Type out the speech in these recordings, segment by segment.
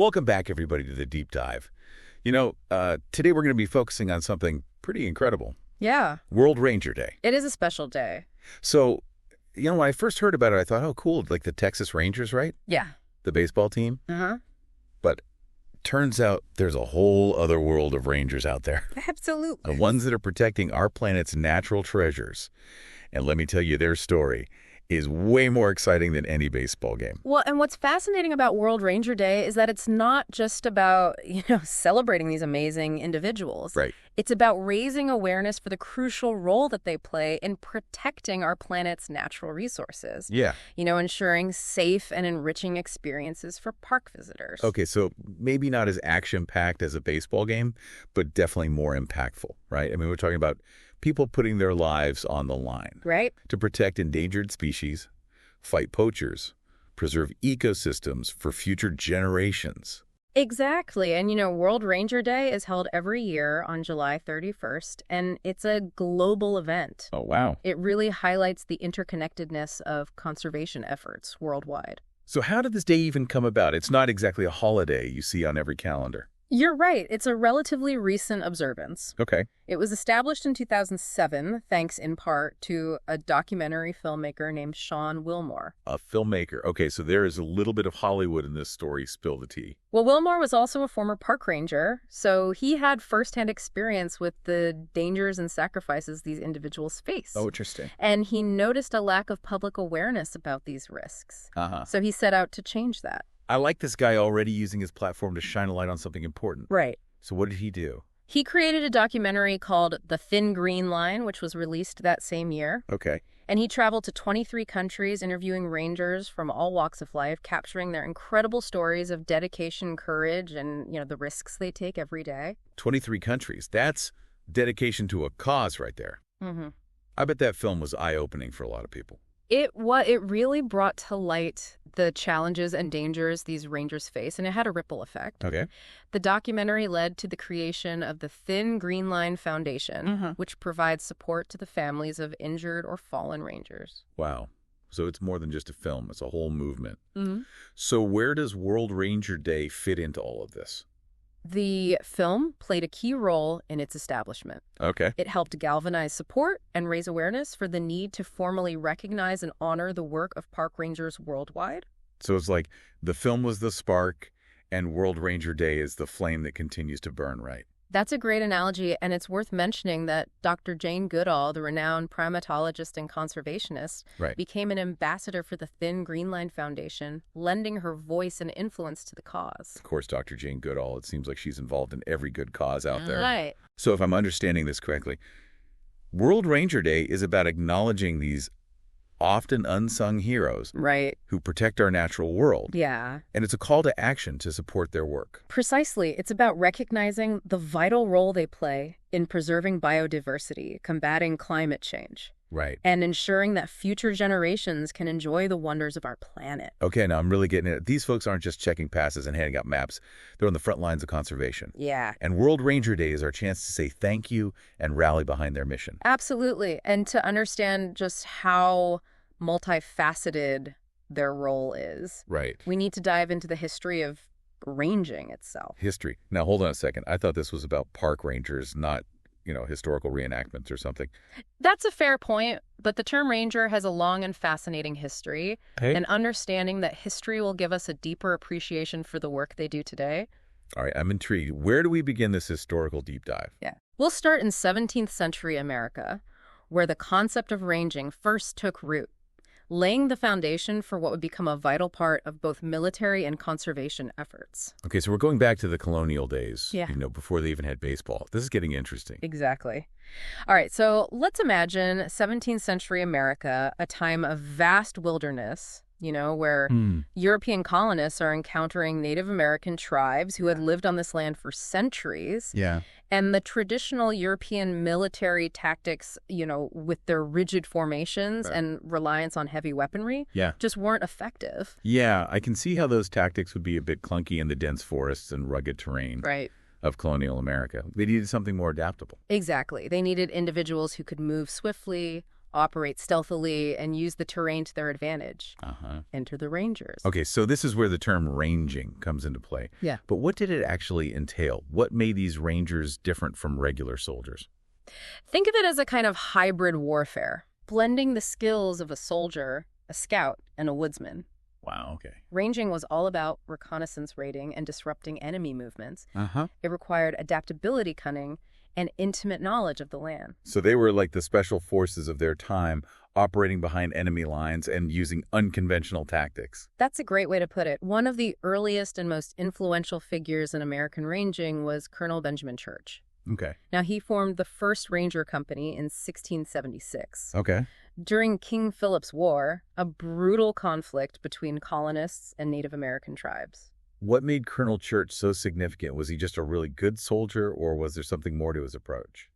Welcome back, everybody, to the Deep Dive. Today we're going to be focusing on something pretty incredible. Yeah. World Ranger Day. It is a special day. So, when I first heard about it, I thought, oh, cool, like the Texas Rangers, right? Yeah. The baseball team. Uh-huh. But turns out there's a whole other world of Rangers out there. Absolutely. The ones that are protecting our planet's natural treasures. And let me tell you, their story is way more exciting than any baseball game. Well, and what's fascinating about World Ranger Day is that it's not just about, celebrating these amazing individuals. Right. It's about raising awareness for the crucial role that they play in protecting our planet's natural resources. Yeah. Ensuring safe and enriching experiences for park visitors. Okay, so maybe not as action-packed as a baseball game, but definitely more impactful, right? I mean, we're talking about people putting their lives on the line. Right. To protect endangered species, fight poachers, preserve ecosystems for future generations. Exactly. And, World Ranger Day is held every year on July 31st, and it's a global event. Oh, wow. It really highlights the interconnectedness of conservation efforts worldwide. So how did this day even come about? It's not exactly a holiday you see on every calendar. You're right. It's a relatively recent observance. Okay. It was established in 2007, thanks in part to a documentary filmmaker named Sean Willmore. A filmmaker. Okay, so there is a little bit of Hollywood in this story. Spill the tea. Well, Willmore was also a former park ranger, so he had firsthand experience with the dangers and sacrifices these individuals face. Oh, interesting. And he noticed a lack of public awareness about these risks. Uh-huh. So he set out to change that. I like this guy already using his platform to shine a light on something important. Right. So what did he do? He created a documentary called The Thin Green Line, which was released that same year. Okay. And he traveled to 23 countries, interviewing rangers from all walks of life, capturing their incredible stories of dedication, courage, and, the risks they take every day. 23 countries. That's dedication to a cause right there. Mm-hmm. I bet that film was eye-opening for a lot of people. It really brought to light the challenges and dangers these rangers face, and it had a ripple effect. Okay. The documentary led to the creation of the Thin Green Line Foundation, which provides support to the families of injured or fallen rangers. Wow. So it's more than just a film. It's a whole movement. Mm-hmm. So where does World Ranger Day fit into all of this? The film played a key role in its establishment. Okay. It helped galvanize support and raise awareness for the need to formally recognize and honor the work of park rangers worldwide. So it's like the film was the spark and World Ranger Day is the flame that continues to burn, right? That's a great analogy, and it's worth mentioning that Dr. Jane Goodall, the renowned primatologist and conservationist, Right. became an ambassador for the Thin Green Line Foundation, lending her voice and influence to the cause. Of course, Dr. Jane Goodall, it seems like she's involved in every good cause out there. Right. So if I'm understanding this correctly, World Ranger Day is about acknowledging these often unsung heroes Right. who protect our natural world. Yeah. And it's a call to action to support their work. Precisely. It's about recognizing the vital role they play in preserving biodiversity, combating climate change, Right. and ensuring that future generations can enjoy the wonders of our planet. Okay, now I'm really getting it. These folks aren't just checking passes and handing out maps. They're on the front lines of conservation. Yeah. And World Ranger Day is our chance to say thank you and rally behind their mission. Absolutely. And to understand just how multifaceted their role is, Right. we need to dive into the history of ranging itself. History. Now, hold on a second. I thought this was about park rangers, not, historical reenactments or something. That's a fair point, but the term ranger has a long and fascinating history, Hey. and understanding that history will give us a deeper appreciation for the work they do today. All right, I'm intrigued. Where do we begin this historical deep dive? Yeah. We'll start in 17th century America, where the concept of ranging first took root, laying the foundation for what would become a vital part of both military and conservation efforts. Okay, so we're going back to the colonial days, Yeah. before they even had baseball. This is getting interesting. Exactly. All right, so let's imagine 17th century America, a time of vast wilderness, where European colonists are encountering Native American tribes who had lived on this land for centuries. Yeah. And the traditional European military tactics, with their rigid formations Right. and reliance on heavy weaponry, Yeah. just weren't effective. Yeah, I can see how those tactics would be a bit clunky in the dense forests and rugged terrain Right. of colonial America. They needed something more adaptable. Exactly. They needed individuals who could move swiftly, operate stealthily, and use the terrain to their advantage. Uh-huh. Enter the Rangers. Okay, so this is where the term ranging comes into play. Yeah. But what did it actually entail? What made these Rangers different from regular soldiers? Think of it as a kind of hybrid warfare, blending the skills of a soldier, a scout, and a woodsman. Wow, okay. Ranging was all about reconnaissance raiding and disrupting enemy movements. Uh-huh. It required adaptability, cunning, and intimate knowledge of the land. So they were like the special forces of their time, operating behind enemy lines and using unconventional tactics. That's a great way to put it. One of the earliest and most influential figures in American ranging was Colonel Benjamin Church. Okay. Now, he formed the first Ranger Company in 1676. Okay. During King Philip's War, a brutal conflict between colonists and Native American tribes. What made Colonel Church so significant? Was he just a really good soldier, or was there something more to his approach?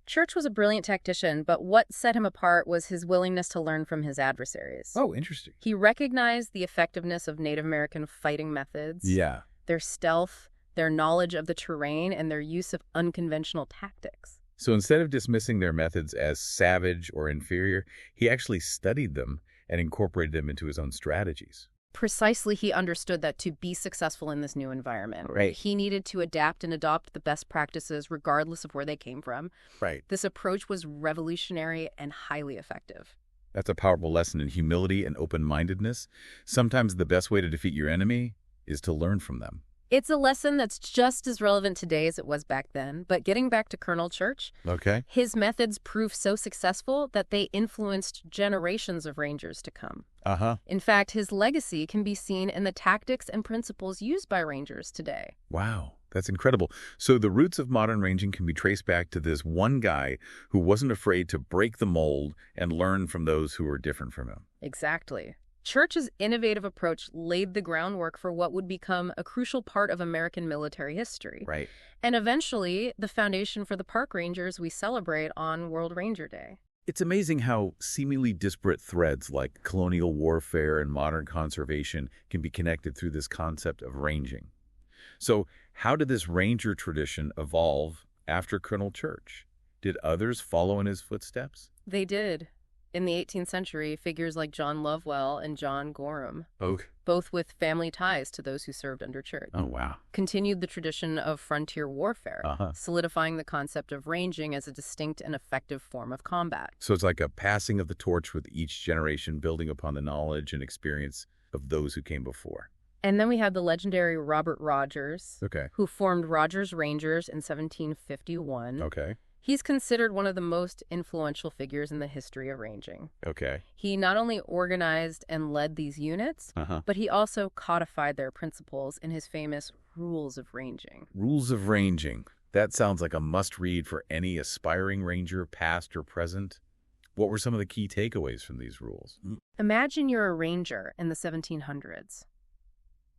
Church was a brilliant tactician, but what set him apart was his willingness to learn from his adversaries. Oh, interesting. He recognized the effectiveness of Native American fighting methods, Yeah. their stealth, their knowledge of the terrain, and their use of unconventional tactics. So instead of dismissing their methods as savage or inferior, he actually studied them and incorporated them into his own strategies. Precisely, he understood that to be successful in this new environment, Right. he needed to adapt and adopt the best practices regardless of where they came from. Right. This approach was revolutionary and highly effective. That's a powerful lesson in humility and open-mindedness. Sometimes the best way to defeat your enemy is to learn from them. It's a lesson that's just as relevant today as it was back then, but getting back to Colonel Church, Okay. his methods proved so successful that they influenced generations of Rangers to come. Uh-huh. In fact, his legacy can be seen in the tactics and principles used by Rangers today. Wow. That's incredible. So the roots of modern ranging can be traced back to this one guy who wasn't afraid to break the mold and learn from those who were different from him. Exactly. Church's innovative approach laid the groundwork for what would become a crucial part of American military history. Right. And eventually, the foundation for the park rangers we celebrate on World Ranger Day. It's amazing how seemingly disparate threads like colonial warfare and modern conservation can be connected through this concept of ranging. So how did this ranger tradition evolve after Colonel Church? Did others follow in his footsteps? They did. In the 18th century, figures like John Lovewell and John Gorham, Oh. both with family ties to those who served under Church, Oh, wow. continued the tradition of frontier warfare, Uh-huh. solidifying the concept of ranging as a distinct and effective form of combat. So it's like a passing of the torch with each generation building upon the knowledge and experience of those who came before. And then we have the legendary Robert Rogers, Okay. who formed Rogers Rangers in 1751. Okay. He's considered one of the most influential figures in the history of ranging. Okay. He not only organized and led these units, Uh-huh. but he also codified their principles in his famous Rules of Ranging. Rules of Ranging. That sounds like a must-read for any aspiring ranger, past or present. What were some of the key takeaways from these rules? Imagine you're a ranger in the 1700s.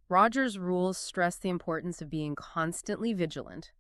Rogers' rules stress the importance of being constantly vigilant,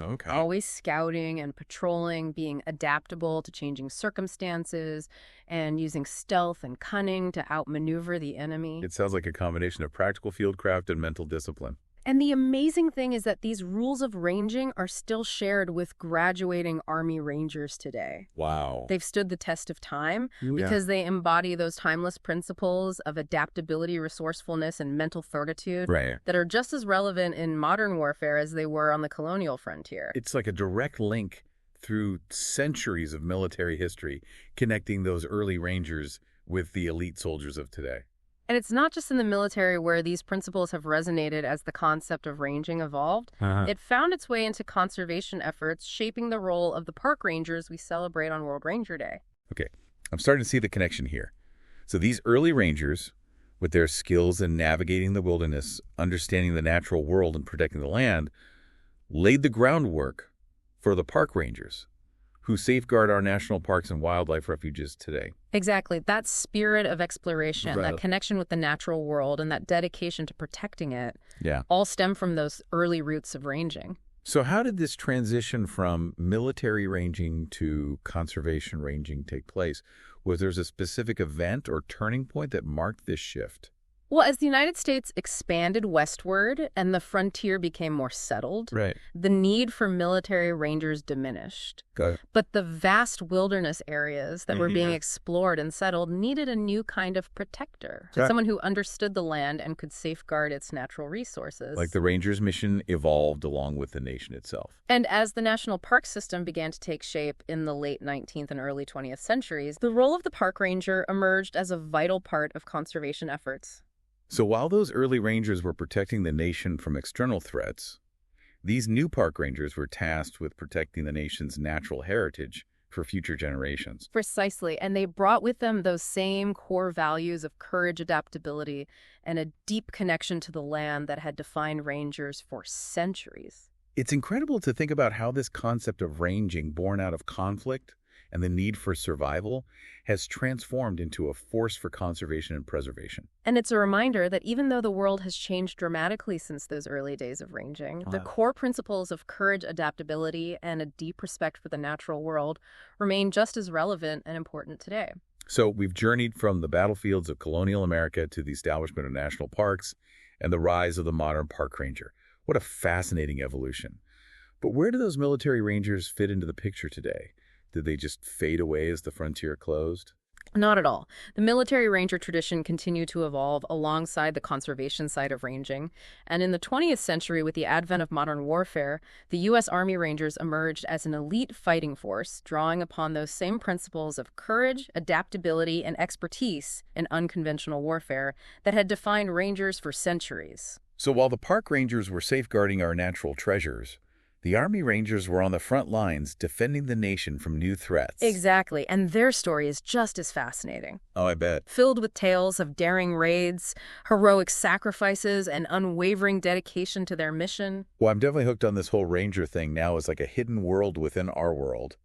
Okay. always scouting and patrolling, being adaptable to changing circumstances, and using stealth and cunning to outmaneuver the enemy. It sounds like a combination of practical fieldcraft and mental discipline. And the amazing thing is that these rules of ranging are still shared with graduating Army Rangers today. Wow. They've stood the test of time Yeah. because they embody those timeless principles of adaptability, resourcefulness, and mental fortitude Right. that are just as relevant in modern warfare as they were on the colonial frontier. It's like a direct link through centuries of military history, connecting those early rangers with the elite soldiers of today. And it's not just in the military where these principles have resonated as the concept of ranging evolved. It found its way into conservation efforts, shaping the role of the park rangers we celebrate on World Ranger Day. Okay, I'm starting to see the connection here. So these early rangers, with their skills in navigating the wilderness, understanding the natural world, and protecting the land, laid the groundwork for the park rangers, who safeguard our national parks and wildlife refuges today. Exactly. That spirit of exploration, Right. that connection with the natural world, and that dedication to protecting it Yeah. all stem from those early roots of ranging. So how did this transition from military ranging to conservation ranging take place? Was there a specific event or turning point that marked this shift? Well, as the United States expanded westward and the frontier became more settled, Right. the need for military rangers diminished. Got it. But the vast wilderness areas that were being explored and settled needed a new kind of protector, someone who understood the land and could safeguard its natural resources. Like the Rangers' mission evolved along with the nation itself. And as the national park system began to take shape in the late 19th and early 20th centuries, the role of the park ranger emerged as a vital part of conservation efforts. So while those early rangers were protecting the nation from external threats, these new park rangers were tasked with protecting the nation's natural heritage for future generations. Precisely. And they brought with them those same core values of courage, adaptability, and a deep connection to the land that had defined rangers for centuries. It's incredible to think about how this concept of ranging, born out of conflict and the need for survival, has transformed into a force for conservation and preservation. And it's a reminder that even though the world has changed dramatically since those early days of ranging, the core principles of courage, adaptability, and a deep respect for the natural world remain just as relevant and important today. So we've journeyed from the battlefields of colonial America to the establishment of national parks and the rise of the modern park ranger. What a fascinating evolution. But where do those military rangers fit into the picture today? Did they just fade away as the frontier closed? Not at all. The military ranger tradition continued to evolve alongside the conservation side of ranging. And in the 20th century, with the advent of modern warfare, the U.S. Army Rangers emerged as an elite fighting force, drawing upon those same principles of courage, adaptability, and expertise in unconventional warfare that had defined rangers for centuries. So while the park rangers were safeguarding our natural treasures, the Army Rangers were on the front lines defending the nation from new threats. Exactly, and their story is just as fascinating. Oh, I bet. Filled with tales of daring raids, heroic sacrifices, and unwavering dedication to their mission. Well, I'm definitely hooked on this whole ranger thing now as like a hidden world within our world,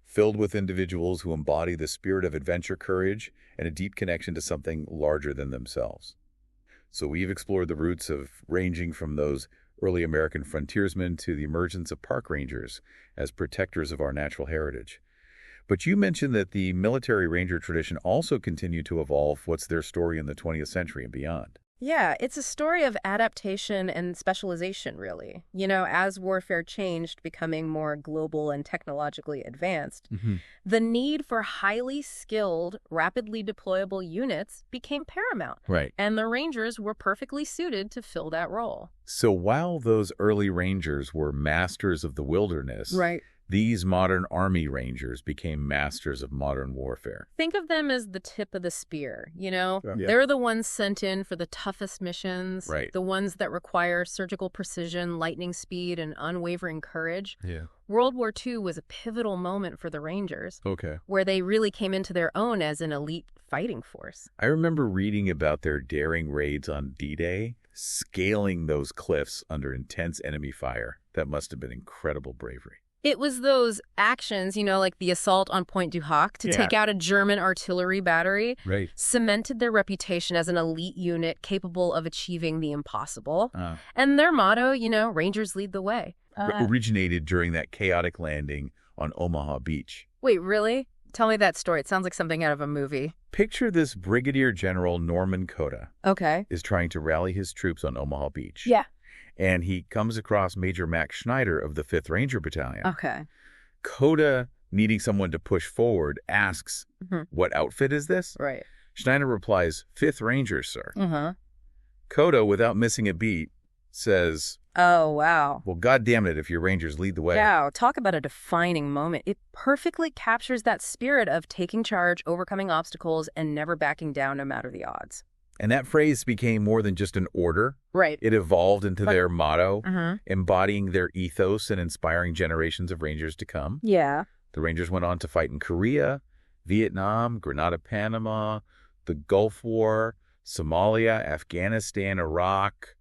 filled with individuals who embody the spirit of adventure, courage, and a deep connection to something larger than themselves. So we've explored the roots of ranging from those early American frontiersmen to the emergence of park rangers as protectors of our natural heritage. But you mentioned that the military ranger tradition also continued to evolve. What's their story in the 20th century and beyond? Yeah, it's a story of adaptation and specialization, really. You know, as warfare changed, becoming more global and technologically advanced, the need for highly skilled, rapidly deployable units became paramount. Right. And the Rangers were perfectly suited to fill that role. So while those early rangers were masters of the wilderness, these modern Army Rangers became masters of modern warfare. Think of them as the tip of the spear, you know? Yeah. They're the ones sent in for the toughest missions, Right. the ones that require surgical precision, lightning speed, and unwavering courage. Yeah. World War II was a pivotal moment for the Rangers, Okay. where they really came into their own as an elite fighting force. I remember reading about their daring raids on D-Day, scaling those cliffs under intense enemy fire. That must have been incredible bravery. It was those actions, you know, like the assault on Pointe du Hoc to take out a German artillery battery, Right. cemented their reputation as an elite unit capable of achieving the impossible. And their motto, you know, Rangers lead the way. Originated during that chaotic landing on Omaha Beach. Wait, really? Tell me that story. It sounds like something out of a movie. Picture this Brigadier General Norman Cota Okay. is trying to rally his troops on Omaha Beach. Yeah. And he comes across Major Max Schneider of the 5th Ranger Battalion. Okay. Cota, needing someone to push forward, asks, what outfit is this? Right. Schneider replies, 5th Rangers, sir. Uh-huh. Cota, without missing a beat, says, Oh, wow. well, God damn it if your Rangers lead the way. Wow, talk about a defining moment. It perfectly captures that spirit of taking charge, overcoming obstacles, and never backing down no matter the odds. And that phrase became more than just an order. Right. It evolved into their motto, embodying their ethos and inspiring generations of Rangers to come. Yeah. The Rangers went on to fight in Korea, Vietnam, Grenada, Panama, the Gulf War, Somalia, Afghanistan, Iraq.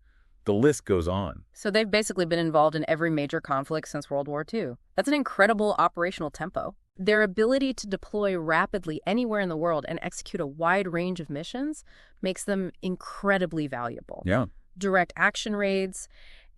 The list goes on. So they've basically been involved in every major conflict since World War II. That's an incredible operational tempo. Their ability to deploy rapidly anywhere in the world and execute a wide range of missions makes them incredibly valuable. Yeah. Direct action raids,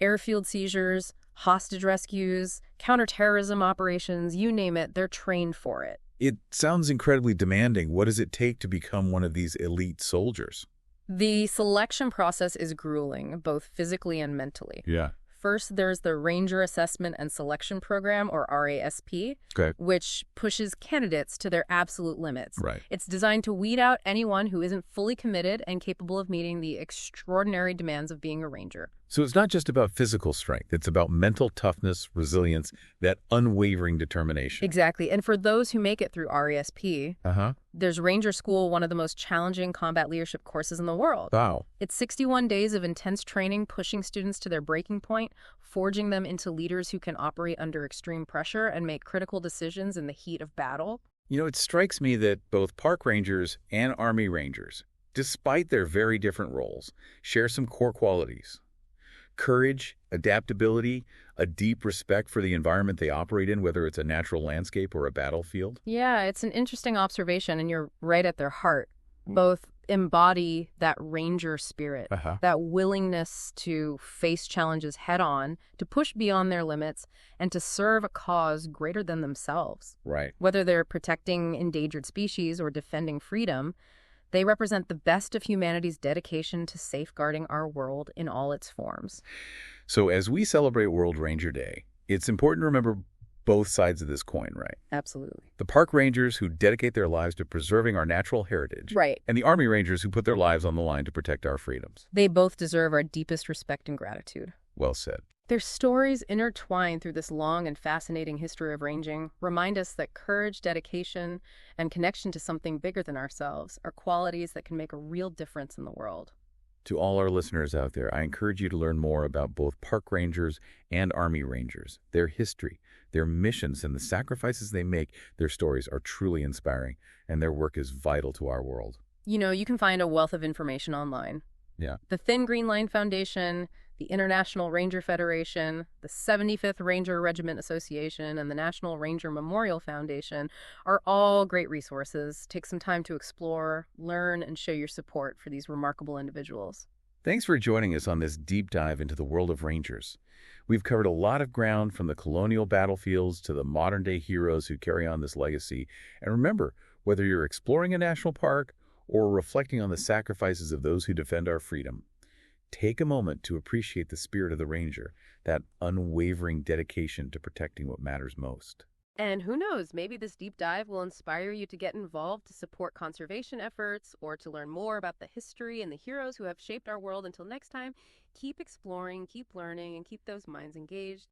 airfield seizures, hostage rescues, counterterrorism operations, you name it, they're trained for it. It sounds incredibly demanding. What does it take to become one of these elite soldiers? The selection process is grueling, both physically and mentally. Yeah. First, there's the Ranger Assessment and Selection Program, or RASP, Okay. which pushes candidates to their absolute limits. Right. It's designed to weed out anyone who isn't fully committed and capable of meeting the extraordinary demands of being a ranger. So it's not just about physical strength. It's about mental toughness, resilience, that unwavering determination. Exactly. And for those who make it through RASP, there's Ranger School, one of the most challenging combat leadership courses in the world. Wow. It's 61 days of intense training, pushing students to their breaking point, forging them into leaders who can operate under extreme pressure and make critical decisions in the heat of battle. You know, it strikes me that both park rangers and Army Rangers, despite their very different roles, share some core qualities. Courage, adaptability, a deep respect for the environment they operate in, whether it's a natural landscape or a battlefield. Yeah, it's an interesting observation, and you're right at their heart. Both embody that ranger spirit, that willingness to face challenges head on, to push beyond their limits, and to serve a cause greater than themselves. Right. Whether they're protecting endangered species or defending freedom, they represent the best of humanity's dedication to safeguarding our world in all its forms. So as we celebrate World Ranger Day, it's important to remember both sides of this coin, right? Absolutely. The park rangers who dedicate their lives to preserving our natural heritage. Right. And the Army Rangers who put their lives on the line to protect our freedoms. They both deserve our deepest respect and gratitude. Well said. Their stories, intertwined through this long and fascinating history of ranging, remind us that courage, dedication, and connection to something bigger than ourselves are qualities that can make a real difference in the world. To all our listeners out there, I encourage you to learn more about both park rangers and Army Rangers, their history, their missions, and the sacrifices they make. Their stories are truly inspiring, and their work is vital to our world. You know, you can find a wealth of information online. Yeah. The Thin Green Line Foundation, the International Ranger Federation, the 75th Ranger Regiment Association, and the National Ranger Memorial Foundation are all great resources. Take some time to explore, learn, and show your support for these remarkable individuals. Thanks for joining us on this deep dive into the world of Rangers. We've covered a lot of ground, from the colonial battlefields to the modern-day heroes who carry on this legacy. And remember, whether you're exploring a national park or reflecting on the sacrifices of those who defend our freedom, take a moment to appreciate the spirit of the Ranger, that unwavering dedication to protecting what matters most. And who knows, maybe this deep dive will inspire you to get involved, to support conservation efforts, or to learn more about the history and the heroes who have shaped our world. Until next time, keep exploring, keep learning, and keep those minds engaged.